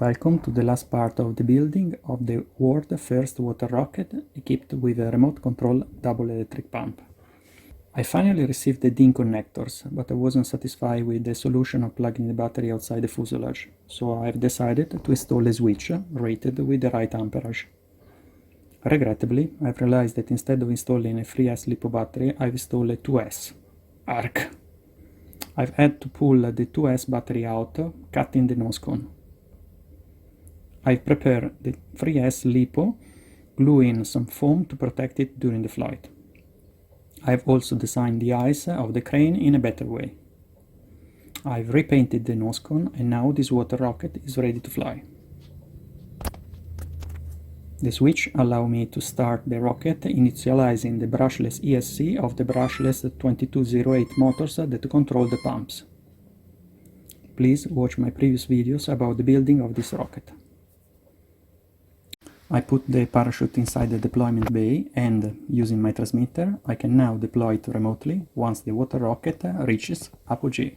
Welcome to the last part of the building of the world's first water rocket equipped with a remote control double electric pump. I finally received the DIN connectors, but I wasn't satisfied with the solution of plugging the battery outside the fuselage, so I've decided to install a switch rated with the right amperage. Regrettably, I've realized that instead of installing a 3S LiPo battery, I've installed a 2S. Arc! I've had to pull the 2S battery out, cutting the nose cone. I've prepared the 3S LiPo, gluing some foam to protect it during the flight. I've also designed the eyes of the crane in a better way. I've repainted the nose cone and now this water rocket is ready to fly. The switch allows me to start the rocket initializing the brushless ESC of the brushless 2208 motors that control the pumps. Please watch my previous videos about the building of this rocket. I put the parachute inside the deployment bay and, using my transmitter, I can now deploy it remotely once the water rocket reaches apogee.